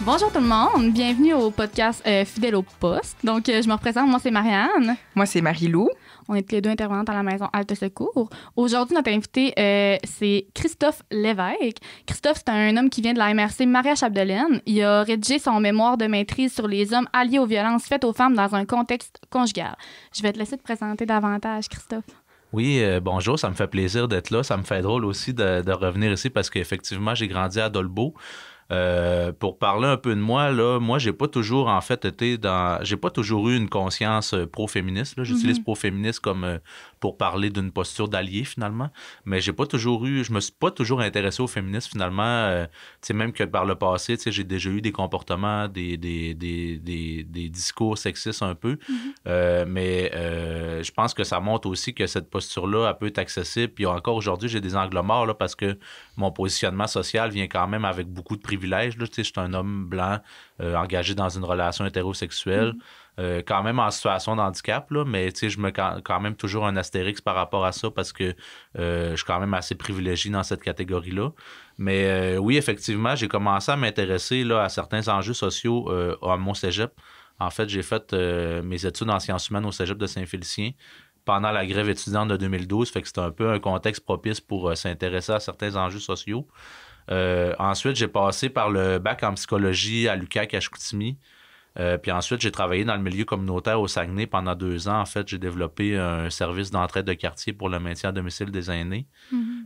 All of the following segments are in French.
Bonjour tout le monde, bienvenue au podcast Fidèle au poste. Donc, je me représente, moi c'est Marianne. Moi c'est Marie-Lou. On est tous les deux intervenantes à la maison Halte Secours. Aujourd'hui, notre invité, c'est Christophe Lévesque. Christophe, c'est un homme qui vient de la MRC Maria-Chapdelaine. Il a rédigé son mémoire de maîtrise sur les hommes alliés aux violences faites aux femmes dans un contexte conjugal. Je vais te laisser te présenter davantage, Christophe. Oui, bonjour, ça me fait plaisir d'être là. Ça me fait drôle aussi de revenir ici parce qu'effectivement, j'ai grandi à Dolbeau. Pour parler un peu de moi, là, moi, j'ai pas toujours, en fait, j'ai pas toujours eu une conscience pro-féministe. Là. J'utilise pro-féministe comme pour parler d'une posture d'allié, finalement. Mais je me suis pas toujours intéressé au féminisme, finalement. Tu sais, même que par le passé, tu sais, j'ai déjà eu des comportements, des discours sexistes un peu. Mais je pense que ça montre aussi que cette posture-là, elle peut être accessible. Puis encore aujourd'hui, j'ai des angles morts, là, parce que mon positionnement social vient quand même avec beaucoup de privilèges. Là. Tu sais, je suis un homme blanc engagé dans une relation hétérosexuelle, quand même en situation de handicap, là, mais tu sais, je me quand même toujours un astérix par rapport à ça parce que je suis quand même assez privilégié dans cette catégorie-là. Mais oui, effectivement, j'ai commencé à m'intéresser là, à certains enjeux sociaux à mon cégep. En fait, j'ai fait mes études en sciences humaines au cégep de Saint-Félicien pendant la grève étudiante de 2012, fait que c'était un peu un contexte propice pour s'intéresser à certains enjeux sociaux. Ensuite, j'ai passé par le bac en psychologie à l'UQAC à Chicoutimi. Puis ensuite, j'ai travaillé dans le milieu communautaire au Saguenay pendant 2 ans. En fait, j'ai développé un service d'entraide de quartier pour le maintien à domicile des aînés.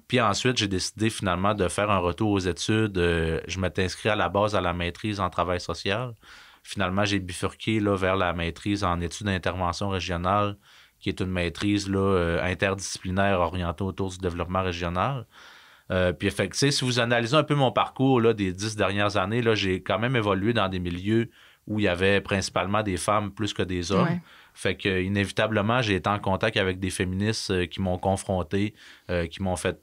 Puis ensuite, j'ai décidé finalement de faire un retour aux études. Je m'étais inscrit à la base à la maîtrise en travail social. Finalement, j'ai bifurqué là, vers la maîtrise en études d'intervention régionale, qui est une maîtrise là, interdisciplinaire orientée autour du développement régional. Puis effectivement, si vous analysez un peu mon parcours là, des 10 dernières années, là, j'ai quand même évolué dans des milieux où il y avait principalement des femmes plus que des hommes. Ouais. Fait que inévitablement, j'ai été en contact avec des féministes qui m'ont confronté, qui m'ont fait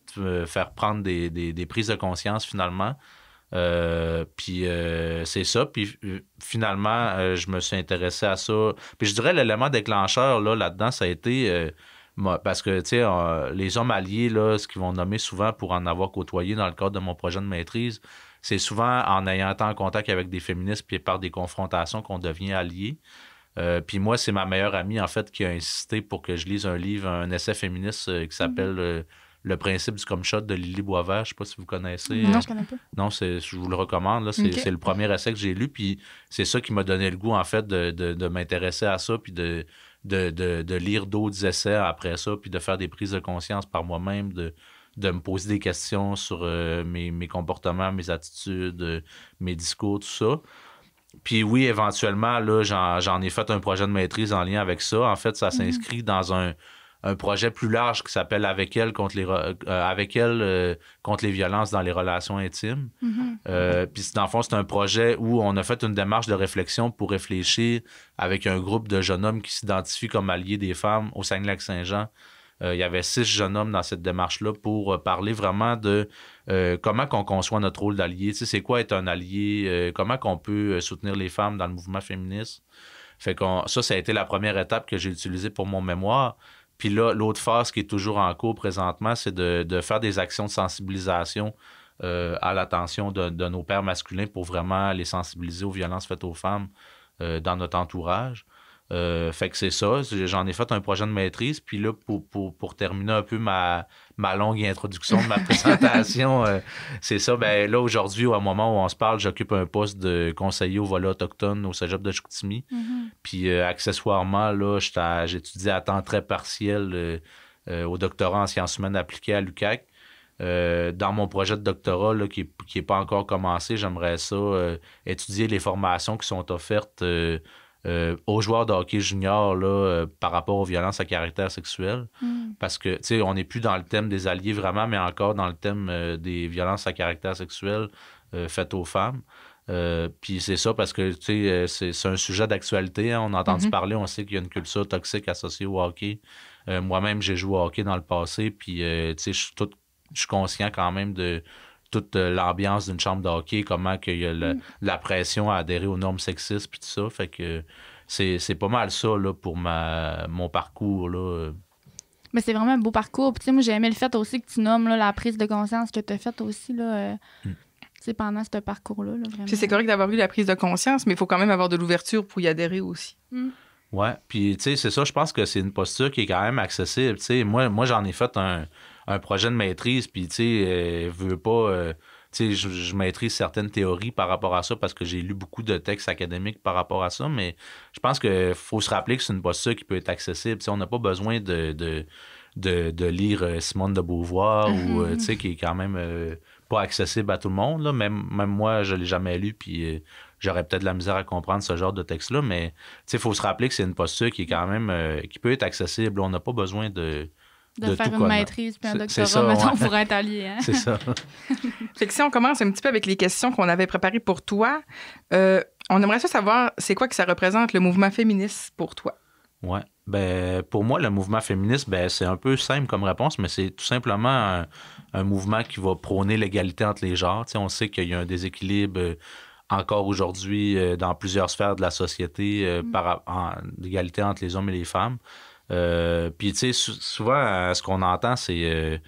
faire prendre des prises de conscience finalement. Puis c'est ça. Puis finalement, je me suis intéressé à ça. Puis je dirais l'élément déclencheur là-dedans, ça a été... parce que, tu sais, les hommes alliés, là, ce qu'ils vont nommer souvent pour en avoir côtoyé dans le cadre de mon projet de maîtrise, c'est souvent en ayant été en contact avec des féministes puis par des confrontations qu'on devient alliés. Puis moi, c'est ma meilleure amie, en fait, qui a insisté pour que je lise un essai féministe qui s'appelle Le principe du cum shot de Lily Boisvert. Je sais pas si vous connaissez. Non, je connais pas. Non, je vous le recommande. Là. C'est le premier essai que j'ai lu. Puis c'est ça qui m'a donné le goût, en fait, de m'intéresser à ça puis de lire d'autres essais après ça, puis de faire des prises de conscience par moi-même, de me poser des questions sur mes comportements, mes attitudes, mes discours, tout ça. Puis oui, éventuellement, là, j'en ai fait un projet de maîtrise en lien avec ça. En fait, ça s'inscrit dans un projet plus large qui s'appelle Avec elle contre les violences dans les relations intimes. Puis dans le fond, c'est un projet où on a fait une démarche de réflexion pour réfléchir avec un groupe de jeunes hommes qui s'identifient comme alliés des femmes au Saguenay-Lac-Saint-Jean. Il y avait 6 jeunes hommes dans cette démarche-là pour parler vraiment de comment qu'on conçoit notre rôle d'allié. Tu sais, c'est quoi être un allié? Comment qu'on peut soutenir les femmes dans le mouvement féministe? Fait que ça a été la première étape que j'ai utilisée pour mon mémoire. Puis là, l'autre phase qui est toujours en cours présentement, c'est de faire des actions de sensibilisation à l'attention de nos pairs masculins pour vraiment les sensibiliser aux violences faites aux femmes dans notre entourage. Fait que c'est ça. J'en ai fait un projet de maîtrise. Puis là, pour terminer un peu ma longue introduction de ma présentation, c'est ça. Ben là, aujourd'hui, au moment où on se parle, j'occupe un poste de conseiller au volet autochtone au cégep de Chicoutimi. Puis accessoirement, là, j'étudie à temps très partiel au doctorat en sciences humaines appliquées à l'UQAC. Dans mon projet de doctorat là, qui est pas encore commencé, j'aimerais ça étudier les formations qui sont offertes aux joueurs de hockey junior là, par rapport aux violences à caractère sexuel. Parce que, tu sais, on n'est plus dans le thème des alliés vraiment, mais encore dans le thème des violences à caractère sexuel faites aux femmes. Puis c'est ça parce que, tu sais, c'est un sujet d'actualité. Hein. On a entendu parler, on sait qu'il y a une culture toxique associée au hockey. Moi-même, j'ai joué au hockey dans le passé, puis, tu sais, je suis conscient quand même de toute l'ambiance d'une chambre de hockey, comment qu'il y a la pression à adhérer aux normes sexistes puis tout ça. Fait que c'est pas mal ça là, pour mon parcours. Là. Mais c'est vraiment un beau parcours. Puis, moi, j'ai aimé le fait aussi que tu nommes là, la prise de conscience que tu as faite aussi. Là, c'est pendant ce parcours-là, là, vraiment. Puis c'est correct d'avoir eu la prise de conscience, mais il faut quand même avoir de l'ouverture pour y adhérer aussi. Ouais, puis tu sais, c'est ça, je pense que c'est une posture qui est quand même accessible. Tu sais, moi j'en ai fait un projet de maîtrise, puis tu sais, veux pas... tu sais, je maîtrise certaines théories par rapport à ça parce que j'ai lu beaucoup de textes académiques par rapport à ça, mais je pense qu'il faut se rappeler que c'est une posture qui peut être accessible. Tu sais, on n'a pas besoin de lire Simone de Beauvoir ou, tu sais, qui est quand même pas accessible à tout le monde. Là. Même moi, je l'ai jamais lu, puis j'aurais peut-être de la misère à comprendre ce genre de texte-là, mais tu sais, il faut se rappeler que c'est une posture qui est quand même, qui peut être accessible. On n'a pas besoin de faire tout une maîtrise puis un doctorat, ça, mettons, ouais. pour être allié. Hein? C'est ça. Fait que si on commence un petit peu avec les questions qu'on avait préparées pour toi, on aimerait ça savoir, c'est quoi que ça représente, le mouvement féministe pour toi? Oui. Ben, pour moi, le mouvement féministe, ben, c'est un peu simple comme réponse, mais c'est tout simplement un mouvement qui va prôner l'égalité entre les genres. Tu sais, on sait qu'il y a un déséquilibre encore aujourd'hui dans plusieurs sphères de la société d'égalité entre les hommes et les femmes. Puis, tu sais, souvent, ce qu'on entend, c'est...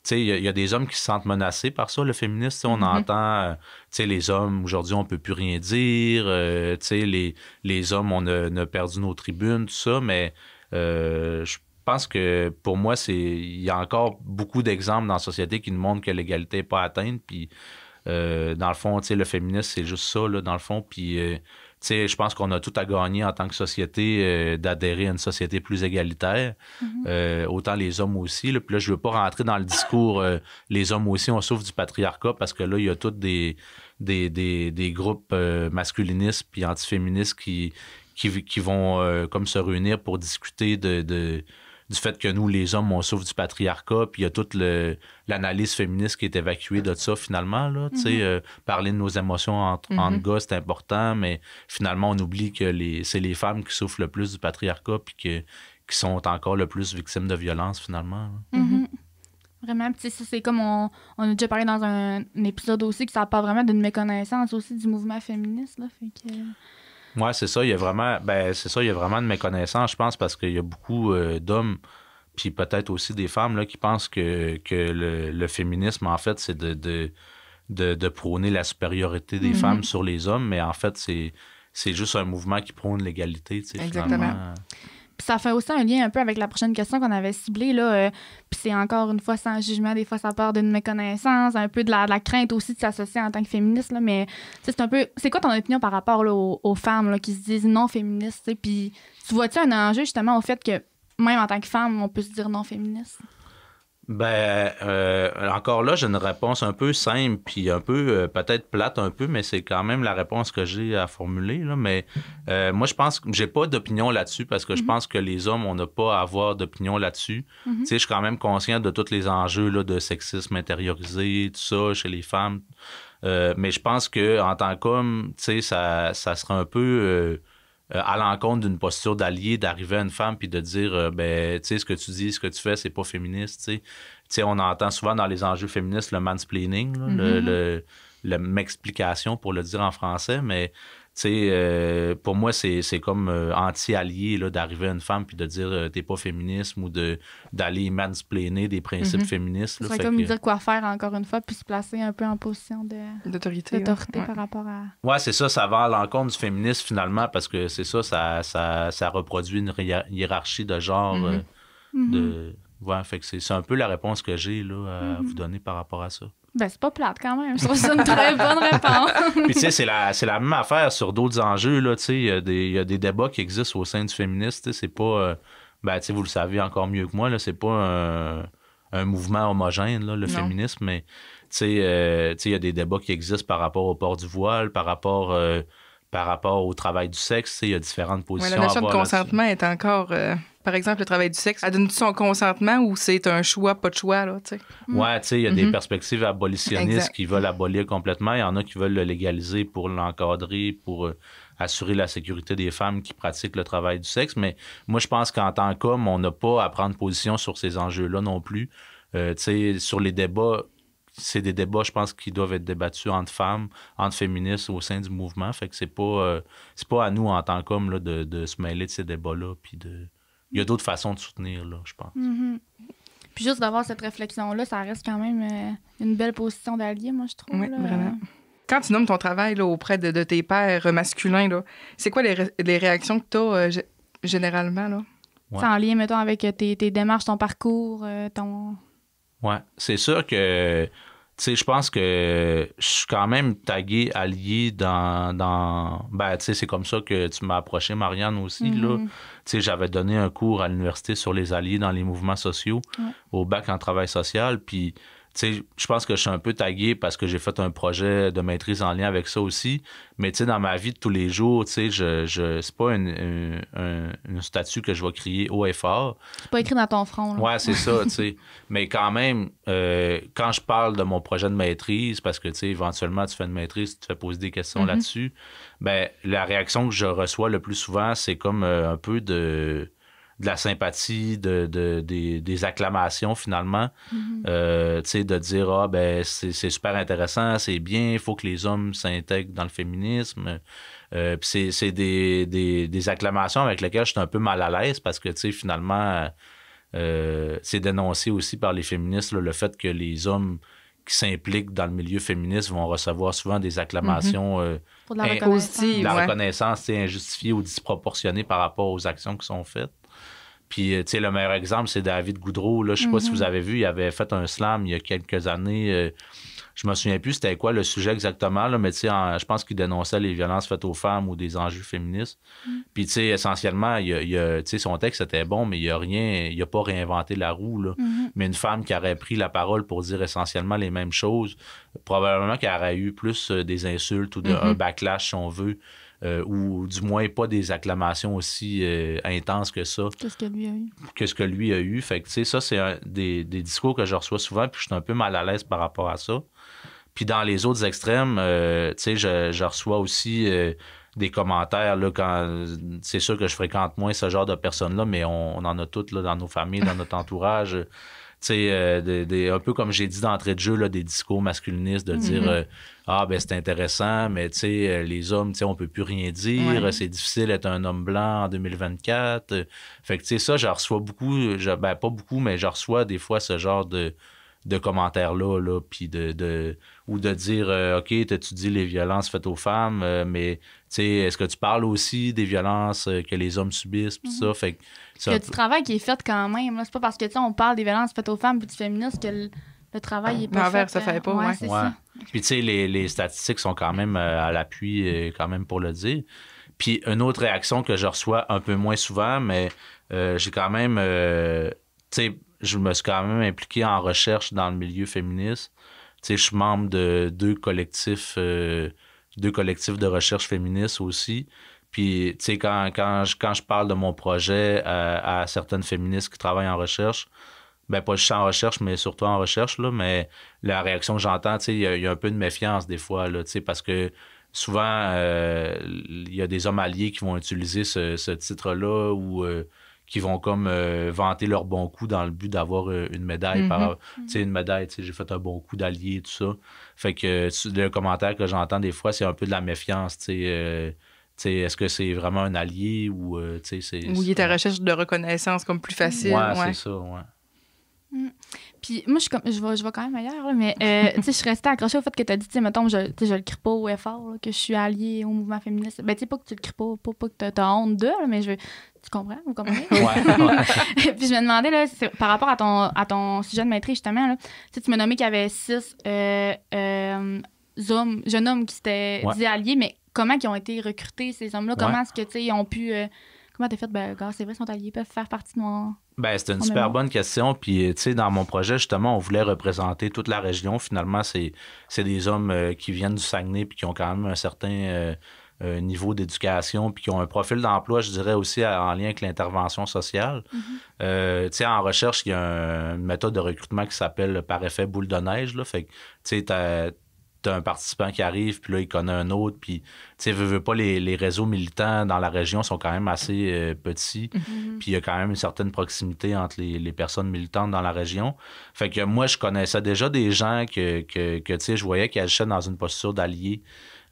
tu sais, il y a des hommes qui se sentent menacés par ça, le féministe. On entend, tu sais, les hommes, aujourd'hui, on peut plus rien dire. Tu sais, les hommes, on a perdu nos tribunes, tout ça. Mais je pense que, pour moi, il y a encore beaucoup d'exemples dans la société qui nous montrent que l'égalité n'est pas atteinte. Puis, dans le fond, tu sais, le féminisme, c'est juste ça, là, dans le fond. Puis... tu sais, je pense qu'on a tout à gagner en tant que société d'adhérer à une société plus égalitaire. Autant les hommes aussi. Là. Puis là, je veux pas rentrer dans le discours les hommes aussi, on souffre du patriarcat parce que là, il y a tous des groupes masculinistes puis antiféministes qui vont comme se réunir pour discuter du fait que nous, les hommes, on souffre du patriarcat, puis il y a toute l'analyse féministe qui est évacuée de ça, finalement. Là, parler de nos émotions entre gars, c'est important, mais finalement, on oublie que c'est les femmes qui souffrent le plus du patriarcat, puis qui sont encore le plus victimes de violence, finalement. Vraiment, puis c'est comme on a déjà parlé dans un épisode aussi, que ça part vraiment d'une méconnaissance aussi du mouvement féministe. Là, fait que... Oui, c'est ça. Il y a vraiment, une méconnaissance, je pense, parce qu'il y a beaucoup d'hommes, puis peut-être aussi des femmes là, qui pensent que le féminisme, en fait, c'est de prôner la supériorité des femmes sur les hommes, mais en fait, c'est juste un mouvement qui prône l'égalité. Exactement. Finalement. Puis ça fait aussi un lien un peu avec la prochaine question qu'on avait ciblée, là. Puis c'est encore une fois sans jugement, des fois ça part d'une méconnaissance, un peu de la crainte aussi de s'associer en tant que féministe, là. Mais c'est un peu... C'est quoi ton opinion par rapport là, aux femmes là, qui se disent non féministes, t'sais? Puis tu vois-tu un enjeu justement au fait que même en tant que femme, on peut se dire non féministe? Ben, encore là, j'ai une réponse un peu simple, puis un peu, peut-être plate un peu, mais c'est quand même la réponse que j'ai à formuler, là. Mais moi, je pense que j'ai pas d'opinion là-dessus, parce que je pense que les hommes, on n'a pas à avoir d'opinion là-dessus. Tu sais, je suis quand même conscient de tous les enjeux là, de sexisme intériorisé, tout ça, chez les femmes. Mais je pense que en tant qu'homme, tu sais, ça serait un peu... à l'encontre d'une posture d'allié, d'arriver à une femme puis de dire ben, tu sais, ce que tu dis, ce que tu fais, c'est pas féministe, tu sais. Tu sais, on entend souvent dans les enjeux féministes le mansplaining, là, la m'explication, pour le dire en français, mais tu sais, pour moi, c'est comme anti-allié là, d'arriver à une femme puis de dire t'es pas féministe ou d'aller mansplainer des principes féministes. Là, c'est comme dire quoi faire, encore une fois, puis se placer un peu en position d'autorité par rapport à... Ouais, c'est ça, ça va à l'encontre du féminisme finalement, parce que c'est ça reproduit une hiérarchie de genre. Ouais, fait que c'est un peu la réponse que j'ai là, à vous donner par rapport à ça. Ben, c'est pas plate quand même. Je trouve ça une très bonne réponse. Puis, tu sais, c'est la même affaire sur d'autres enjeux, là. Tu sais, il y a des débats qui existent au sein du féminisme. C'est pas. Ben, tu sais, vous le savez encore mieux que moi, là. C'est pas un mouvement homogène, là, le féminisme. Mais, tu sais, il y a des débats qui existent par rapport au port du voile, par rapport au travail du sexe. Il y a différentes positions. La notion de consentement est encore. Par exemple, le travail du sexe, elle donne son consentement ou c'est un choix, pas de choix, là, tu sais? Ouais, tu sais, il y a des perspectives abolitionnistes qui veulent abolir complètement. Il y en a qui veulent le légaliser pour l'encadrer, pour assurer la sécurité des femmes qui pratiquent le travail du sexe. Mais moi, je pense qu'en tant qu'homme, on n'a pas à prendre position sur ces enjeux-là non plus. Tu sais, sur les débats, c'est des débats, je pense, qui doivent être débattus entre femmes, entre féministes au sein du mouvement. Fait que c'est pas à nous, en tant qu'hommes, là, de se mêler de ces débats-là, puis il y a d'autres façons de soutenir, là, je pense. Puis juste d'avoir cette réflexion-là, ça reste quand même une belle position d'allié, moi, je trouve. Oui, là. vraiment. Quand tu nommes ton travail là, auprès de tes pairs masculins, là, c'est quoi les réactions que tu as généralement? Là? Ouais. C'est en lien, mettons, avec tes démarches, ton parcours, ton... Ouais, c'est sûr que, tu sais, je pense que je suis quand même tagué allié ben, tu sais, c'est comme ça que tu m'as approché, Marianne, aussi, là. Tu sais, j'avais donné un cours à l'université sur les alliés dans les mouvements sociaux, au bac en travail social, puis... Tu sais, je pense que je suis un peu tagué parce que j'ai fait un projet de maîtrise en lien avec ça aussi. Mais tu sais, dans ma vie de tous les jours, tu sais, c'est pas une statut que je vais crier haut et fort. C'est pas écrit dans ton front. Là. Ouais, c'est ça, tu sais. Mais quand même, quand je parle de mon projet de maîtrise, parce que tu sais, éventuellement, tu fais une maîtrise, tu te fais poser des questions là-dessus, ben la réaction que je reçois le plus souvent, c'est comme un peu de la sympathie, des acclamations finalement, tu sais, de dire « Ah, ben c'est super intéressant, c'est bien, il faut que les hommes s'intègrent dans le féminisme. » Puis c'est des acclamations avec lesquelles je suis un peu mal à l'aise parce que, tu sais, finalement, c'est dénoncé aussi par les féministes, là, le fait que les hommes qui s'impliquent dans le milieu féministe vont recevoir souvent des acclamations pour de la reconnaissance. De la reconnaissance injustifiée ou disproportionnée par rapport aux actions qui sont faites. Puis, tu sais, le meilleur exemple, c'est David Goudreau. Là. Je sais pas si vous avez vu, il avait fait un slam il y a quelques années. Je me souviens plus c'était quoi le sujet exactement, là, mais tu sais, je pense qu'il dénonçait les violences faites aux femmes ou des enjeux féministes. Puis, tu sais, essentiellement, tu sais, son texte était bon, mais il a pas réinventé la roue. Là. Mais une femme qui aurait pris la parole pour dire essentiellement les mêmes choses, probablement qu'elle aurait eu plus des insultes ou un backlash, si on veut. Ou du moins pas des acclamations aussi intenses que ça. Qu'est-ce que lui a eu? Que ce que lui a eu. Fait que, tu sais, ça, c'est des discours que je reçois souvent, puis je suis un peu mal à l'aise par rapport à ça. Puis dans les autres extrêmes, tu sais, je reçois aussi des commentaires, là, quand c'est sûr que je fréquente moins ce genre de personnes-là, mais on en a toutes là, dans nos familles, dans notre entourage. Tu sais, un peu comme j'ai dit d'entrée de jeu, là, des discours masculinistes, de dire ah, ben c'est intéressant, mais tu sais, les hommes, tu sais, on peut plus rien dire, c'est difficile d'être un homme blanc en 2024. Fait que, tu sais, ça, je reçois beaucoup, ben pas beaucoup, mais je reçois des fois ce genre de commentaires-là, là, puis ou de dire OK, t'as-tu dit les violences faites aux femmes, mais tu sais, est-ce que tu parles aussi des violences que les hommes subissent, puis ça, fait que... Il y a du travail qui est fait quand même, là. C'est pas parce que, tu sais, on parle des violences faites aux femmes puis du féminisme que le travail est pas l'envers fait. se fait pas, c'est ça. Puis tu sais, les statistiques sont quand même à l'appui, quand même, pour le dire. Puis une autre réaction que je reçois un peu moins souvent, mais j'ai quand même... tu sais, je me suis quand même impliqué en recherche dans le milieu féministe. Tu sais, je suis membre de deux collectifs de recherche féministe aussi. Puis, tu sais, quand je parle de mon projet à certaines féministes qui travaillent en recherche, ben pas juste en recherche, mais surtout en recherche, là, mais la réaction que j'entends, tu sais, il y a un peu de méfiance des fois, là, tu sais, parce que souvent, il y a des hommes alliés qui vont utiliser ce titre-là ou qui vont comme vanter leur bon coup dans le but d'avoir une médaille. Tu sais, une médaille, tu sais, j'ai fait un bon coup d'allié, tout ça. Fait que le commentaire que j'entends des fois, c'est un peu de la méfiance, tu sais. Est-ce que c'est vraiment un allié ou tu sais, ou il est à la recherche de reconnaissance comme plus facile. Ouais, c'est ça, ouais. Puis moi, je vais quand même ailleurs, là, mais tu sais, je suis restée accrochée au fait que tu as dit, tu sais, mettons, je le crie pas au effort, là, que je suis alliée au mouvement féministe. Ben, tu sais, pas que tu le cries pas que tu as honte d'eux, mais tu comprends? Vous comprenez? Ouais. Puis je me demandais, là, par rapport à ton sujet de maîtrise, justement, là, tu m'as nommé qu'il y avait 6 jeunes hommes qui s'étaient dit alliés, mais comment ils ont été recrutés, ces hommes-là? Comment est-ce que, tu sais, ils ont pu... comment t'as fait? Ben, gars, c'est vrai, ils sont alliés, ils peuvent faire partie de moi. Ben, c'était une super bonne question. Puis, tu sais, dans mon projet, justement, on voulait représenter toute la région. Finalement, c'est des hommes qui viennent du Saguenay puis qui ont quand même un certain niveau d'éducation puis qui ont un profil d'emploi, je dirais, aussi en lien avec l'intervention sociale. Tu sais, en recherche, il y a une méthode de recrutement qui s'appelle par effet boule de neige, là. Fait que, tu sais, t'as un participant qui arrive, puis là, il connaît un autre, puis, tu sais, veux pas, les réseaux militants dans la région sont quand même assez petits, puis il y a quand même une certaine proximité entre les personnes militantes dans la région. Fait que moi, je connaissais déjà des gens que tu sais, je voyais qui agissaient dans une posture d'alliés.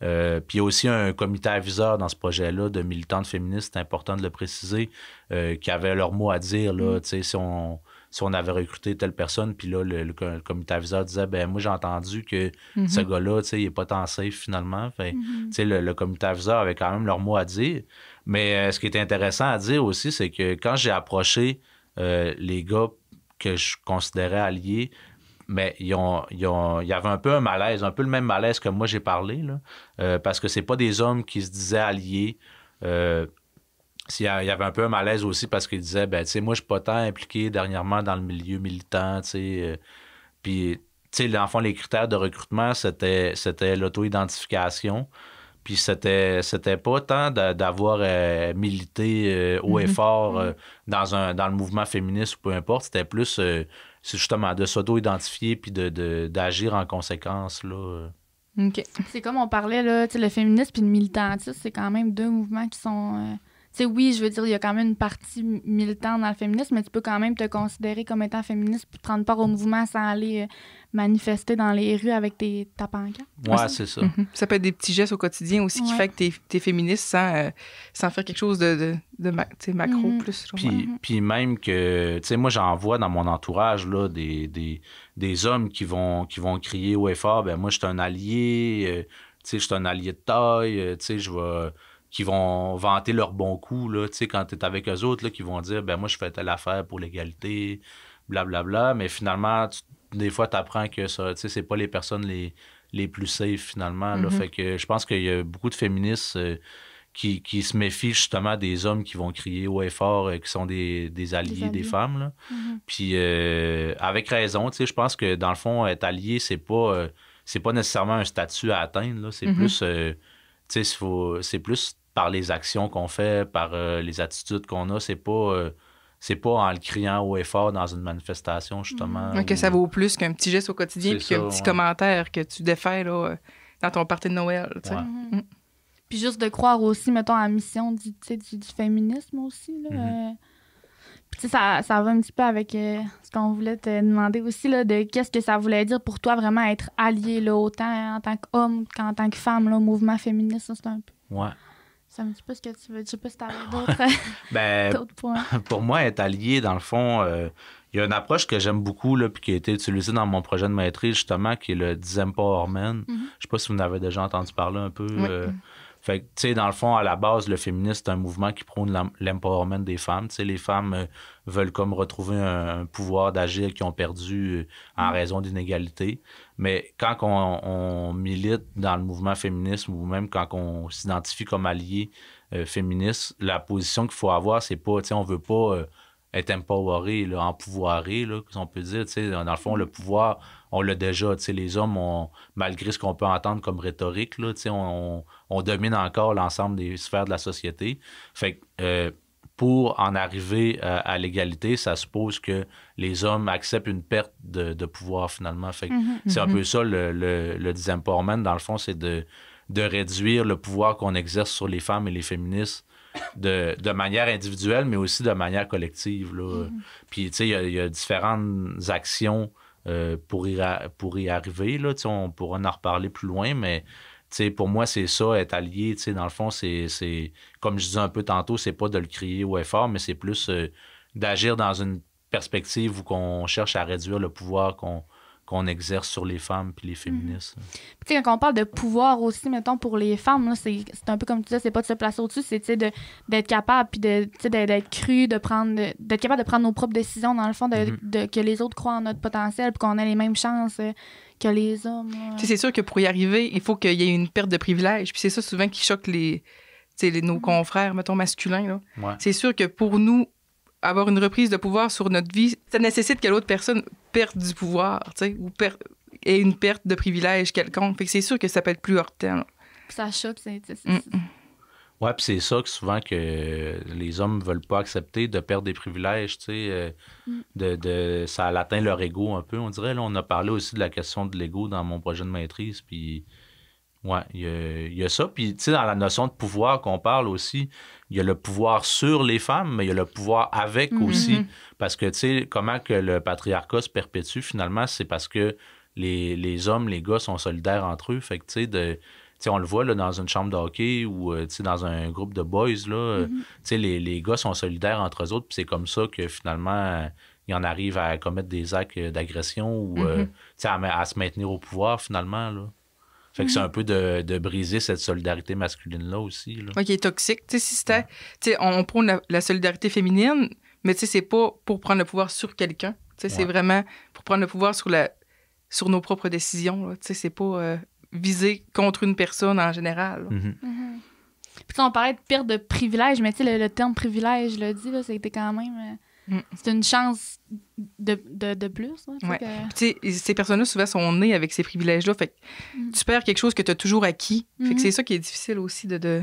Puis il y a aussi un comité aviseur dans ce projet-là de militantes féministes, c'est important de le préciser, qui avaient leur mot à dire, là, tu sais, si on avait recruté telle personne, puis là, le comité aviseur disait, ben moi, j'ai entendu que ce gars-là, tu sais, il n'est pas tant safe finalement. Fait, tu sais, le comité aviseur avait quand même leur mot à dire. Mais ce qui est intéressant à dire aussi, c'est que quand j'ai approché les gars que je considérais alliés, mais il y avait un peu un malaise, un peu le même malaise que moi j'ai parlé, là, parce que c'est pas des hommes qui se disaient alliés. Il y avait un peu un malaise aussi parce qu'ils disaient, ben, tu sais, moi, je suis pas tant impliqué dernièrement dans le milieu militant, tu sais. Puis, tu sais, dans le fond, les critères de recrutement, c'était l'auto-identification. Puis, c'était pas tant d'avoir milité haut et fort dans le mouvement féministe ou peu importe. C'était plus, c'est justement de s'auto-identifier puis d'agir en conséquence, là. OK. C'est comme on parlait, là, tu sais, le féminisme puis le militantisme, c'est quand même deux mouvements qui sont... Tu sais, oui, je veux dire, il y a quand même une partie militante dans le féminisme, mais tu peux quand même te considérer comme étant féministe puis prendre part au mouvement sans aller manifester dans les rues avec ta pancarte. Ouais, c'est ça. Ça peut être des petits gestes au quotidien aussi qui fait que t'es féministe sans faire quelque chose de macro plus. Puis même que, tu sais, moi, j'en vois dans mon entourage, là, des hommes qui vont crier haut et fort, ben moi, je suis un allié, tu sais, je suis un allié de taille, tu sais, je vais... qui vont vanter leurs bons coups, là, tu sais, quand tu es avec eux autres, là, qui vont dire, ben moi, je fais telle affaire pour l'égalité, blablabla, mais finalement, des fois, tu apprends que ça, tu sais, c'est pas les personnes les plus safe, finalement, là, fait que je pense qu'il y a beaucoup de féministes qui se méfient, justement, des hommes qui vont crier haut et fort, qui sont des alliés des femmes, là. Puis, avec raison, tu sais, je pense que, dans le fond, être allié, c'est pas nécessairement un statut à atteindre, là, c'est plus... tu sais, c'est plus par les actions qu'on fait, par les attitudes qu'on a. C'est pas en le criant haut et fort dans une manifestation, justement. Que ça vaut plus qu'un petit geste au quotidien puis qu'un petit commentaire que tu défais là, dans ton party de Noël. Tu sais. Puis juste de croire aussi, mettons, à la mission du féminisme aussi. Là, Puis, tu sais, ça va un petit peu avec ce qu'on voulait te demander aussi, là, de qu'est-ce que ça voulait dire pour toi vraiment être allié, là, autant en tant qu'homme qu'en tant que femme, là, au mouvement féministe, ça, c'est un peu... Ouais. C'est un petit peu ce que tu veux. Je sais pas si t'avais d'autres points. Pour moi, être allié, dans le fond, il y a une approche que j'aime beaucoup, là, puis qui a été utilisée dans mon projet de maîtrise, justement, qui est le disempowerment. Je sais pas si vous en avez déjà entendu parler un peu. Fait que, tu sais, dans le fond, à la base, le féminisme, c'est un mouvement qui prône l'empowerment des femmes. Tu sais, les femmes veulent comme retrouver un pouvoir d'agir qu'ils ont perdu en raison d'inégalités. Mais quand on milite dans le mouvement féministe ou même quand on s'identifie comme allié féministe, la position qu'il faut avoir, c'est pas, tu sais, on veut pas être empoweré, là, empouvoiré, là, si on peut dire. Tu sais, dans le fond, le pouvoir, on l'a déjà. Tu sais, les hommes, malgré ce qu'on peut entendre comme rhétorique, là, tu sais, on domine encore l'ensemble des sphères de la société. Fait que pour en arriver à l'égalité, ça suppose que les hommes acceptent une perte de pouvoir, finalement. Fait que c'est un peu ça, le disempowerment, dans le fond, c'est de réduire le pouvoir qu'on exerce sur les femmes et les féministes de manière individuelle, mais aussi de manière collective, là. Puis, tu sais, il y a différentes actions pour y arriver, là. Tu sais, on pourra en reparler plus loin, mais... T'sais, pour moi, c'est ça, être allié. Dans le fond, c'est comme je disais un peu tantôt, c'est pas de le crier haut et fort, mais c'est plus d'agir dans une perspective où on cherche à réduire le pouvoir qu'on exerce sur les femmes puis les féministes. Puis quand on parle de pouvoir aussi, mettons, pour les femmes, là, c'est un peu comme tu disais, c'est pas de se placer au-dessus, c'est d'être capable puis d'être cru, d'être capable de prendre nos propres décisions, dans le fond, que les autres croient en notre potentiel puis qu'on ait les mêmes chances que les hommes. C'est sûr que pour y arriver, il faut qu'il y ait une perte de privilèges. Puis c'est ça souvent qui choque nos confrères, mettons, masculins. Là. Ouais. C'est sûr que pour nous, avoir une reprise de pouvoir sur notre vie, ça nécessite que l'autre personne perde du pouvoir, ou ait une perte de privilèges quelconque. Fait que c'est sûr que ça peut être plus heurtant. Ça choque, Oui, puis c'est ça que souvent que les hommes ne veulent pas accepter de perdre des privilèges, tu sais, ça atteint leur ego un peu, on dirait. Là, on a parlé aussi de la question de l'ego dans mon projet de maîtrise, puis ouais, il y a ça. Puis, tu sais, dans la notion de pouvoir qu'on parle aussi, il y a le pouvoir sur les femmes, mais il y a le pouvoir avec aussi, parce que, tu sais, comment que le patriarcat se perpétue, finalement, c'est parce que les hommes, les gars sont solidaires entre eux, fait que, tu sais, T'sais, on le voit là, dans une chambre de hockey ou dans un groupe de boys, là, les gars sont solidaires entre eux autres, puis c'est comme ça que finalement, il en arrive à commettre des actes d'agression ou à se maintenir au pouvoir, finalement, là. Fait que c'est un peu de briser cette solidarité masculine-là aussi. Là. Oui, qui est toxique. Tu sais, si c'était... Tu sais, on prône la solidarité féminine, mais tu sais, c'est pas pour prendre le pouvoir sur quelqu'un. Tu sais, c'est vraiment pour prendre le pouvoir sur nos propres décisions. Tu sais, c'est pas viser contre une personne en général. Puis on parlait de perte de privilège, mais tu sais, le terme privilège, je l'ai dit, là, c'était quand même... C'est une chance de plus. Ouais. Tu sais, ces personnes-là, souvent, sont nées avec ces privilèges-là. Fait que tu perds quelque chose que tu as toujours acquis. Fait que c'est ça qui est difficile aussi de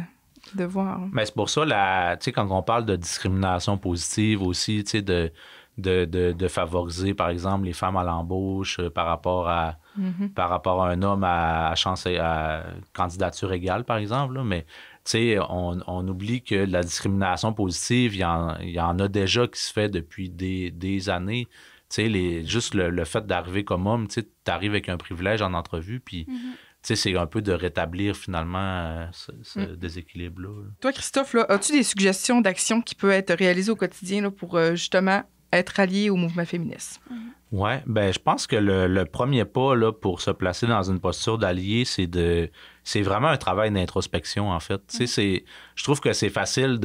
voir. Mais c'est pour ça, tu sais, quand on parle de discrimination positive aussi, tu sais, de favoriser, par exemple, les femmes à l'embauche par rapport à un homme à chance à candidature égale, par exemple, là, mais tu sais, on oublie que la discrimination positive, il y en a déjà qui se fait depuis des années. Tu sais, juste le fait d'arriver comme homme, tu sais, t'arrives avec un privilège en entrevue, puis tu sais, c'est un peu de rétablir finalement ce déséquilibre-là. Toi, Christophe, là, as-tu des suggestions d'actions qui peuvent être réalisées au quotidien là, pour justement être allié au mouvement féministe? Oui, ben je pense que le premier pas là, pour se placer dans une posture d'allié, c'est vraiment un travail d'introspection, en fait. Tu sais, je trouve que c'est facile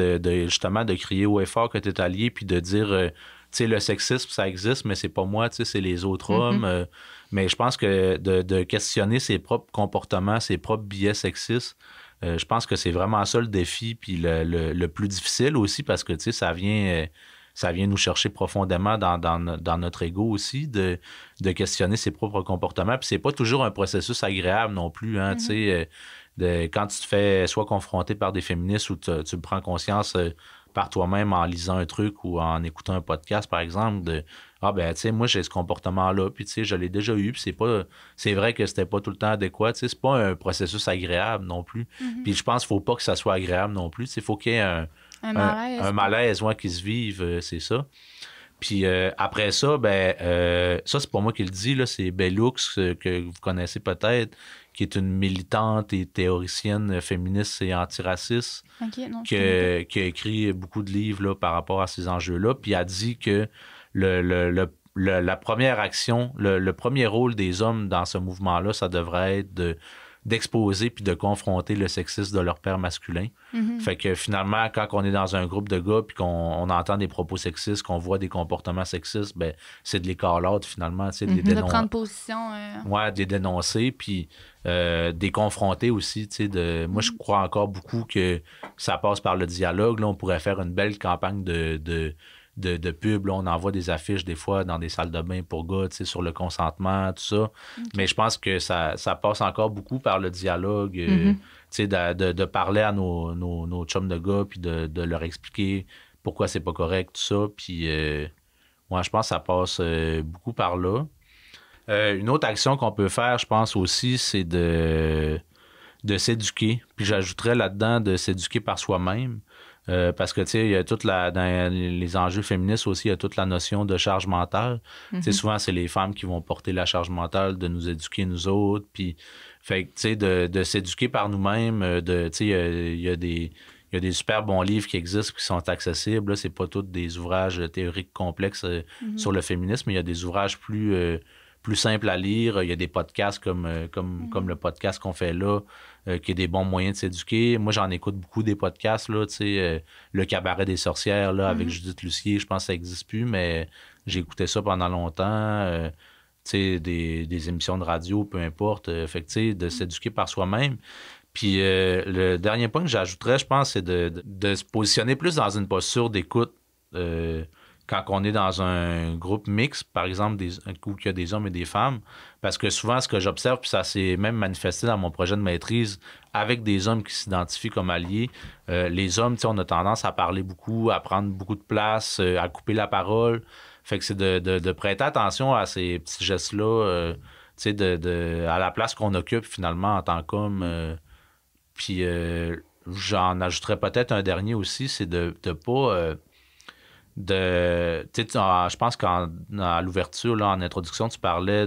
justement de crier haut et fort que tu es allié puis de dire, tu sais, le sexisme, ça existe, mais c'est pas moi, tu sais, c'est les autres hommes. Mais je pense que de questionner ses propres comportements, ses propres biais sexistes, je pense que c'est vraiment ça le défi puis le plus difficile aussi parce que, tu sais, ça vient nous chercher profondément dans notre ego aussi, de questionner ses propres comportements. Puis c'est pas toujours un processus agréable non plus. Hein, tu sais, quand tu te fais soit confronter par des féministes ou tu prends conscience par toi-même en lisant un truc ou en écoutant un podcast, par exemple, de « Ah, ben, tu sais, moi, j'ai ce comportement-là, puis tu sais, je l'ai déjà eu, puis c'est vrai que c'était pas tout le temps adéquat. Tu sais, c'est pas un processus agréable non plus. Puis je pense qu'il faut pas que ça soit agréable non plus. Tu sais, il faut qu'il y ait un malaise qui se vive, c'est ça. Puis après ça, ça, c'est pas moi qui le dis, là, c'est Bellux, que vous connaissez peut-être, qui est une militante et théoricienne féministe et antiraciste, qui a écrit beaucoup de livres là, par rapport à ces enjeux-là. Puis elle dit que la première action, le premier rôle des hommes dans ce mouvement-là, ça devrait être d'exposer puis de confronter le sexisme de leur père masculin. Fait que finalement, quand on est dans un groupe de gars puis qu'on entend des propos sexistes, qu'on voit des comportements sexistes, ben c'est de les call out finalement, de les dénoncer. De prendre position. Ouais, de les dénoncer puis de les confronter aussi. Moi, je crois encore beaucoup que ça passe par le dialogue. Là, on pourrait faire une belle campagne de pub, là, on envoie des affiches des fois dans des salles de bain pour gars, sur le consentement, tout ça. Mais je pense que ça passe encore beaucoup par le dialogue, de parler à nos chums de gars, puis de leur expliquer pourquoi c'est pas correct, tout ça. Puis, moi, je pense que ça passe beaucoup par là. Une autre action qu'on peut faire, je pense aussi, c'est de s'éduquer. Puis j'ajouterais là-dedans de s'éduquer par soi-même. Parce que, tu sais, il y a dans les enjeux féministes aussi, il y a toute la notion de charge mentale. Tu sais, souvent, c'est les femmes qui vont porter la charge mentale de nous éduquer, nous autres. Puis, fait que, tu sais, de s'éduquer par nous-mêmes, tu sais, il y a des super bons livres qui existent, qui sont accessibles. Là, c'est pas tous des ouvrages théoriques complexes sur le féminisme, mais il y a des ouvrages plus simples à lire. Il y a des podcasts comme le podcast qu'on fait là, qui est des bons moyens de s'éduquer. Moi, j'en écoute beaucoup des podcasts, là, tu sais, Le Cabaret des sorcières, là, avec Judith Lucier, je pense que ça n'existe plus, mais j'ai écouté ça pendant longtemps. Tu sais, des émissions de radio, peu importe. Fait que, tu sais, de s'éduquer par soi-même. Puis le dernier point que j'ajouterais, je pense, c'est de se positionner plus dans une posture d'écoute quand on est dans un groupe mixte, par exemple, où il y a des hommes et des femmes, parce que souvent, ce que j'observe, puis ça s'est même manifesté dans mon projet de maîtrise, avec des hommes qui s'identifient comme alliés, les hommes, tu sais, on a tendance à parler beaucoup, à prendre beaucoup de place, à couper la parole. Fait que c'est de prêter attention à ces petits gestes-là, tu sais, à la place qu'on occupe finalement en tant qu'homme. Puis j'en ajouterais peut-être un dernier aussi, c'est de pas... je pense qu'à l'ouverture, là, en introduction, tu parlais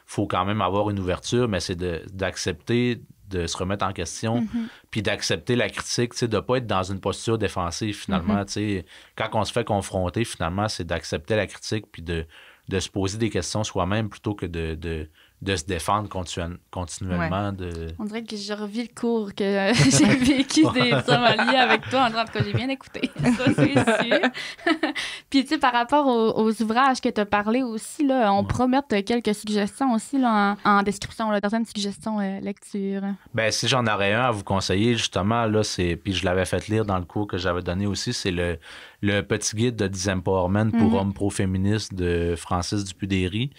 faut quand même avoir une ouverture, mais c'est d'accepter de se remettre en question, puis d'accepter la critique, tu sais, de ne pas être dans une posture défensive, finalement. Tu sais, quand on se fait confronter, finalement, c'est d'accepter la critique, puis de se poser des questions soi-même plutôt que de se défendre continuellement. On dirait que je revis le cours que j'ai vécu des sommeliers avec toi. En tout cas, j'ai bien écouté. Ça, c'est sûr. Puis, tu sais, par rapport aux ouvrages que tu as parlé aussi, là, on pourra mettre quelques suggestions aussi là, en description, là, certaines suggestions lecture. Ben, si j'en aurais un à vous conseiller, justement, là, puis je l'avais fait lire dans le cours que j'avais donné aussi, c'est le petit guide de Disempowerment pour hommes pro-féministes de Francis Dupuy-Derry.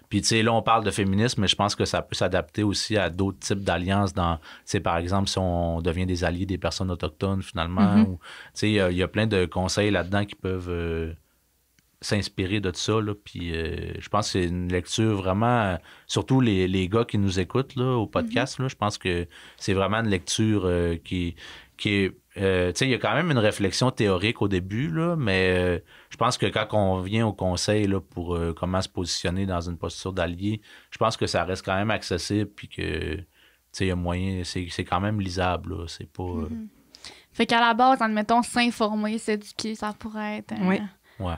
Puis, tu sais, là, on parle de féminisme, mais je pense que ça peut s'adapter aussi à d'autres types d'alliances tu sais, par exemple, si on devient des alliés des personnes autochtones, finalement. Tu sais, il y a plein de conseils là-dedans qui peuvent s'inspirer de ça, là. Puis, je pense que c'est une lecture vraiment, surtout les gars qui nous écoutent, là, au podcast, là, je pense que c'est vraiment une lecture qui est... tu sais, il y a quand même une réflexion théorique au début, là, mais je pense que quand on vient au conseil là, pour comment se positionner dans une posture d'allié, je pense que ça reste quand même accessible puis que, tu sais, il y a moyen, c'est quand même lisable, là, c'est pas... Fait qu'à la base, admettons, s'informer, s'éduquer, ça pourrait être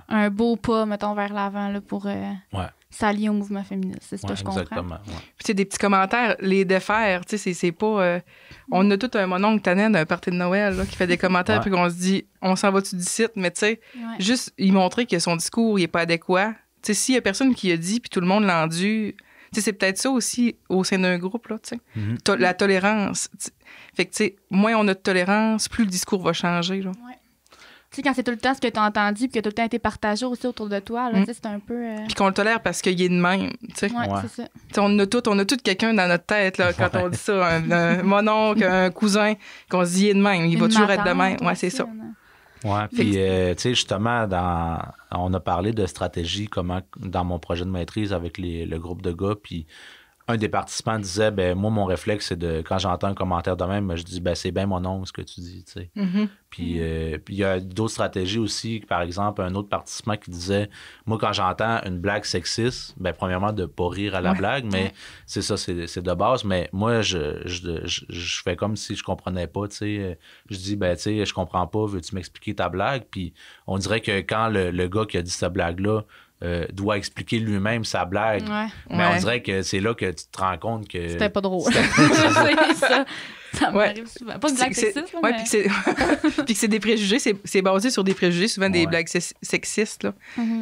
un beau pas, mettons, vers l'avant là, pour s'allier au mouvement féministe. C'est ce que je comprends. Exactement. Puis, tu sais, des petits commentaires, les défaire, tu sais, c'est pas... on a tout un mononcle Tannen d'un party de Noël là, qui fait des commentaires puis qu'on se dit, on s'en va-tu du site? Mais tu sais, juste y montrer que son discours, il est pas adéquat. Tu sais, s'il y a personne qui a dit puis tout le monde l'a entendu, tu sais, c'est peut-être ça aussi au sein d'un groupe, là, tu sais. La tolérance. Fait que, tu sais, moins on a de tolérance, plus le discours va changer, là. Tu sais, quand c'est tout le temps ce que tu as entendu puis que tout le temps été partagé aussi autour de toi, là, tu sais, c'est un peu... Puis qu'on le tolère parce qu'il est de même, tu sais. C'est ça. T'sais, on a tout quelqu'un dans notre tête, là, quand on dit ça. Un mononcle, un cousin, qu'on se dit il est de même. Il va toujours être de même. Ouais, c'est ça. Ouais, puis, tu sais, justement, on a parlé de stratégie, comment, dans mon projet de maîtrise avec le groupe de gars, puis un des participants disait, ben moi, mon réflexe, c'est quand j'entends un commentaire de même, je dis, ben c'est bien mon oncle ce que tu dis, tu sais. Puis il y a d'autres stratégies aussi, par exemple, un autre participant qui disait, moi, quand j'entends une blague sexiste, ben premièrement, de pas rire à la blague, mais c'est ça, c'est de base, mais moi, je fais comme si je comprenais pas, tu sais. Je dis, ben tu sais, je comprends pas, veux-tu m'expliquer ta blague? Puis on dirait que quand le gars qui a dit cette blague-là, doit expliquer lui-même sa blague. Mais on dirait que c'est là que tu te rends compte que... C'était pas drôle. C'est ça. Ça m'arrive souvent. Pas une blague sexiste, mais... Puis que c'est des préjugés. C'est basé sur des préjugés, souvent des blagues sexistes, là.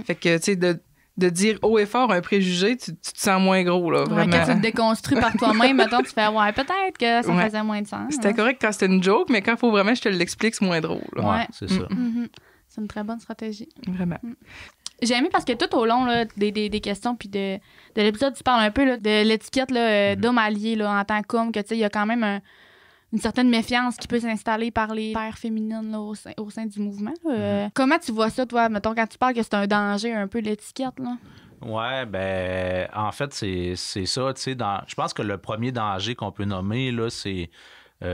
Fait que, tu sais, de dire haut et fort un préjugé, tu te sens moins gros, là, vraiment. Quand tu te déconstruis par toi-même, maintenant, tu fais « Ouais, peut-être que ça faisait moins de sens. » C'était correct quand c'était une joke, mais quand il faut vraiment que je te l'explique, c'est moins drôle. Là. Ouais, c'est ça. C'est une très bonne stratégie. Vraiment. J'ai aimé parce que tout au long là, des questions puis de l'épisode, tu parles un peu là, de l'étiquette d'homme allié là, en tant qu'homme, que tu sais, il y a quand même une certaine méfiance qui peut s'installer par les pères féminines là, au sein du mouvement. Comment tu vois ça, toi, mettons, quand tu parles que c'est un danger un peu l'étiquette, là? Ouais, ben, en fait, c'est ça, tu sais, je pense que le premier danger qu'on peut nommer, là, c'est, tu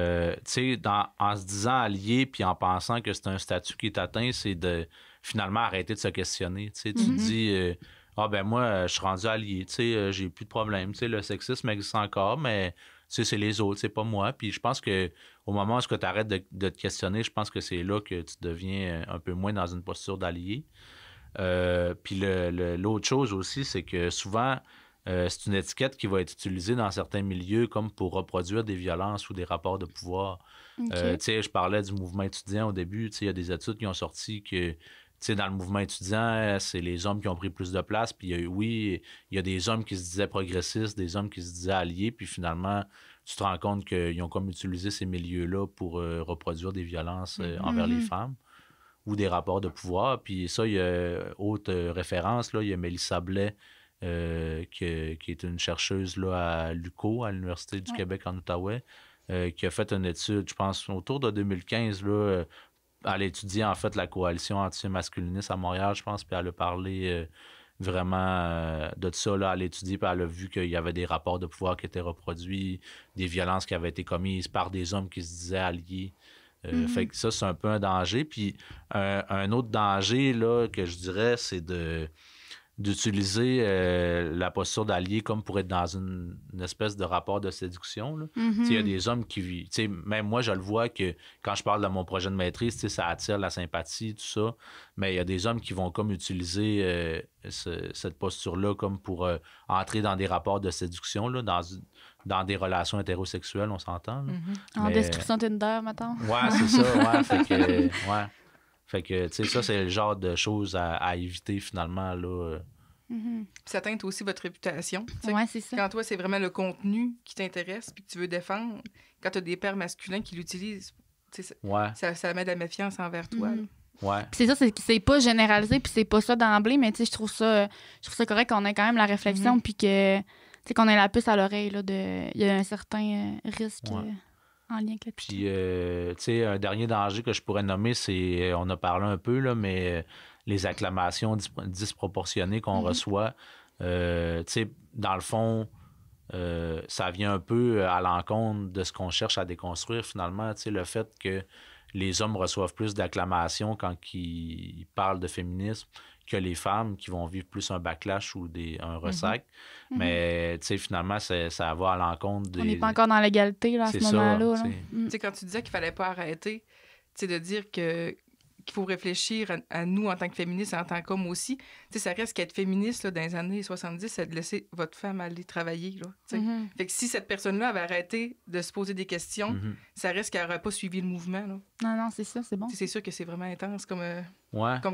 sais, en se disant allié puis en pensant que c'est un statut qui est atteint, c'est de finalement arrêter de se questionner. Tu sais, tu te dis, ben moi, je suis rendu allié, tu sais, j'ai plus de problème. Tu sais, le sexisme existe encore, mais tu sais, c'est les autres, c'est pas moi. Puis je pense que au moment où tu arrêtes de te questionner, je pense que c'est là que tu deviens un peu moins dans une posture d'allié. Puis l'autre chose aussi, c'est que souvent, c'est une étiquette qui va être utilisée dans certains milieux comme pour reproduire des violences ou des rapports de pouvoir. Tu sais, je parlais du mouvement étudiant au début. Tu sais, il y a des études qui ont sorti que, tu sais, dans le mouvement étudiant, c'est les hommes qui ont pris plus de place. Puis il y a des hommes qui se disaient progressistes, des hommes qui se disaient alliés. Puis finalement, tu te rends compte qu'ils ont comme utilisé ces milieux-là pour reproduire des violences envers les femmes ou des rapports de pouvoir. Puis ça, il y a autre référence, là, il y a Mélissa Blais, qui est une chercheuse là, à l'UQO, à l'Université du Québec en Outaouais, qui a fait une étude, je pense, autour de 2015, là, elle a étudié en fait la coalition anti-masculiniste à Montréal, je pense, puis elle a parlé vraiment de ça. Là, elle a étudié, puis elle a vu qu'il y avait des rapports de pouvoir qui étaient reproduits, des violences qui avaient été commises par des hommes qui se disaient alliés. Fait que ça, c'est un peu un danger. Puis un autre danger là, que je dirais, c'est d'utiliser la posture d'allié comme pour être dans une espèce de rapport de séduction. Là. Il y a des hommes qui... Même moi, je le vois que quand je parle de mon projet de maîtrise, ça attire la sympathie, tout ça. Mais il y a des hommes qui vont comme utiliser cette posture-là comme pour entrer dans des rapports de séduction, là, dans des relations hétérosexuelles, on s'entend. Là. En description Tinder, mettons. Ouais, c'est ça. Ouais. Fait que, tu sais, ça, c'est le genre de choses à éviter, finalement, là. Puis ça teinte aussi votre réputation. Ouais, c'est ça. Quand toi, c'est vraiment le contenu qui t'intéresse puis que tu veux défendre, quand tu as des pères masculins qui l'utilisent, ça met de la méfiance envers toi. Ouais. Puis c'est ça, c'est pas généralisé, puis c'est pas ça d'emblée, mais tu sais, je trouve ça correct qu'on ait quand même la réflexion, puis que, tu sais, qu'on ait la puce à l'oreille, là, il y a un certain risque... en lien avec la Puis, tu sais, un dernier danger que je pourrais nommer, c'est, on a parlé un peu, là, mais les acclamations disproportionnées qu'on reçoit, tu sais, dans le fond, ça vient un peu à l'encontre de ce qu'on cherche à déconstruire, finalement, tu sais, le fait que les hommes reçoivent plus d'acclamations quand ils parlent de féminisme que les femmes qui vont vivre plus un backlash ou un ressac. Mais, tu sais, finalement, ça va à l'encontre des... On n'est pas encore dans l'égalité, là, à ce moment-là. Tu sais, quand tu disais qu'il fallait pas arrêter, tu sais, de dire qu'il faut réfléchir à nous en tant que féministes et en tant qu'hommes aussi. Tu sais, ça reste qu'être féministe, là, dans les années 70, c'est de laisser votre femme aller travailler, là, tu sais. Fait que si cette personne-là avait arrêté de se poser des questions, ça reste qu'elle n'aurait pas suivi le mouvement, là. Non, c'est ça, c'est bon. T'sais, c'est sûr que c'est vraiment intense comme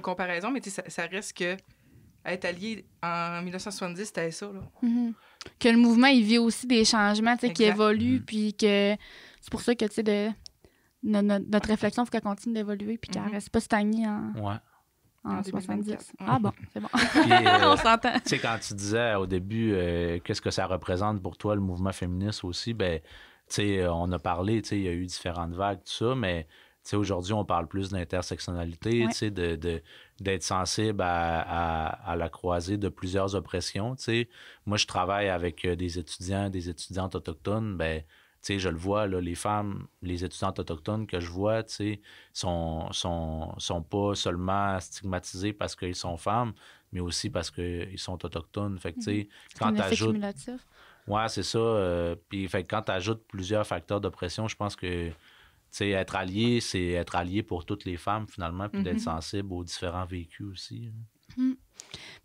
comparaison, mais ça reste que être allié en 1970, c'était ça, là. Que le mouvement, il vit aussi des changements, tu sais, qui évoluent, puis que c'est pour ça que, tu sais, notre réflexion, il faut qu'elle continue d'évoluer puis qu'elle ne reste pas stagnée en 70. Ah bon, c'est bon. On s'entend. Tu sais, quand tu disais au début qu'est-ce que ça représente pour toi, le mouvement féministe aussi, ben, tu sais, on a parlé, tu sais, il y a eu différentes vagues, tout ça, mais tu sais, aujourd'hui, on parle plus d'intersectionnalité, tu sais, d'être sensible à la croisée de plusieurs oppressions, tu sais. Moi, je travaille avec des étudiantes autochtones, ben, tu sais, je le vois, là, les femmes, les étudiantes autochtones que je vois, tu sais, sont pas seulement stigmatisées parce qu'ils sont femmes, mais aussi parce qu'ils sont autochtones. Fait que, tu sais, quand tu ajoutes... Ouais, c'est ça. Puis, fait que quand tu ajoutes plusieurs facteurs d'oppression, je pense que, tu sais, être allié, c'est être allié pour toutes les femmes, finalement, puis d'être sensible aux différents vécus aussi. Puis,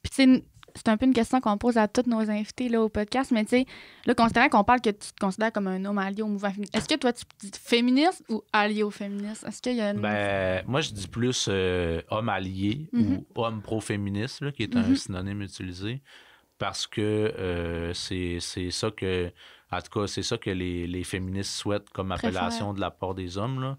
tu sais, c'est un peu une question qu'on pose à tous nos invités là, au podcast, mais tu sais, là, considérant qu'on parle que tu te considères comme un homme allié au mouvement féministe, est-ce que toi, tu dis féministe ou allié au féministe? Est-ce qu'il y a une... Ben, moi, je dis plus homme allié ou homme pro-féministe, là, qui est un synonyme utilisé, parce que c'est ça que... En tout cas, c'est ça que les féministes souhaitent comme appellation de la part des hommes, là.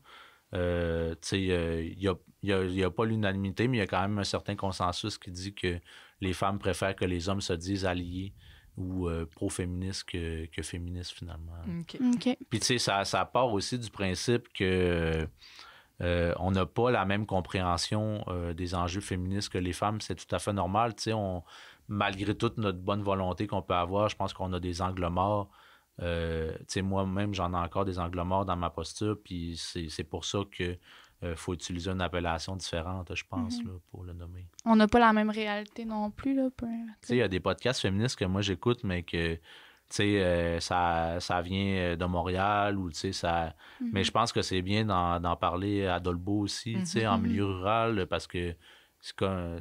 Tu sais, il y a pas l'unanimité, mais il y a quand même un certain consensus qui dit que les femmes préfèrent que les hommes se disent alliés ou pro-féministes que féministes, finalement. OK. Puis, tu sais, ça part aussi du principe que on n'a pas la même compréhension des enjeux féministes que les femmes. C'est tout à fait normal. Tu sais, malgré toute notre bonne volonté qu'on peut avoir, je pense qu'on a des angles morts. Tu sais, moi-même, j'en ai encore des angles morts dans ma posture, puis c'est pour ça que faut utiliser une appellation différente, je pense, là, pour le nommer. On n'a pas la même réalité non plus, là. Tu sais, il y a des podcasts féministes que moi, j'écoute, mais que, tu sais, ça vient de Montréal, ou, tu sais, ça... Mais je pense que c'est bien d'en parler à Dolbeau aussi, tu sais, en milieu rural, parce que, tu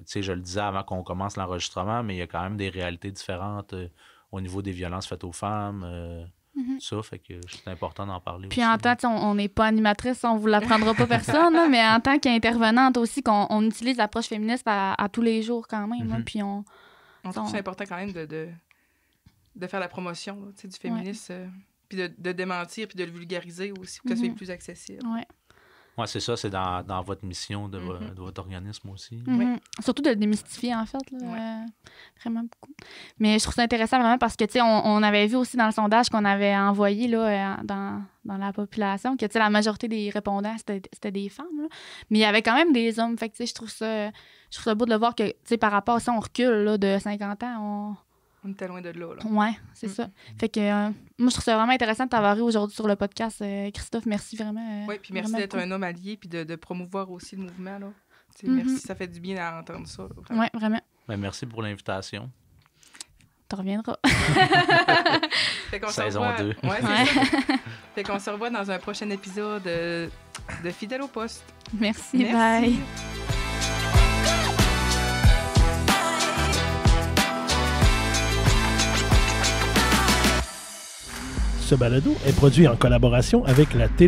sais, je le disais avant qu'on commence l'enregistrement, mais il y a quand même des réalités différentes au niveau des violences faites aux femmes, ça, fait que c'est important d'en parler puis aussi. en tant on n'est pas animatrice, on vous l'apprendra pas personne, là, mais en tant qu'intervenante aussi, qu'on utilise l'approche féministe à tous les jours quand même. Là, puis on trouve que c'est important quand même de faire la promotion là, du féminisme, puis de démentir, puis de le vulgariser aussi, pour que ça soit plus accessible. Oui, c'est ça, c'est dans votre mission de votre organisme aussi. Surtout de le démystifier, en fait. Là, vraiment beaucoup. Mais je trouve ça intéressant vraiment parce que, tu sais, on avait vu aussi dans le sondage qu'on avait envoyé là, dans la population que, tu sais, la majorité des répondants, c'était des femmes. Là. Mais il y avait quand même des hommes. Fait que, tu sais, je trouve ça beau de le voir que, tu sais, par rapport à ça, on recule là, de 50 ans, on était loin de là. Oui, c'est ça. Fait que moi, je trouve ça vraiment intéressant de t'avoir eu aujourd'hui sur le podcast. Christophe, merci vraiment. Oui, puis merci d'être un homme allié puis de promouvoir aussi le mouvement. Là. Merci, ça fait du bien d'entendre ça. Oui, vraiment. Ben, merci pour l'invitation. Tu reviendras. Saison 2. Ouais, c'est ça. Fait qu'on se revoit dans un prochain épisode de Fidèle au poste. Merci. Bye. Ce balado est produit en collaboration avec la télé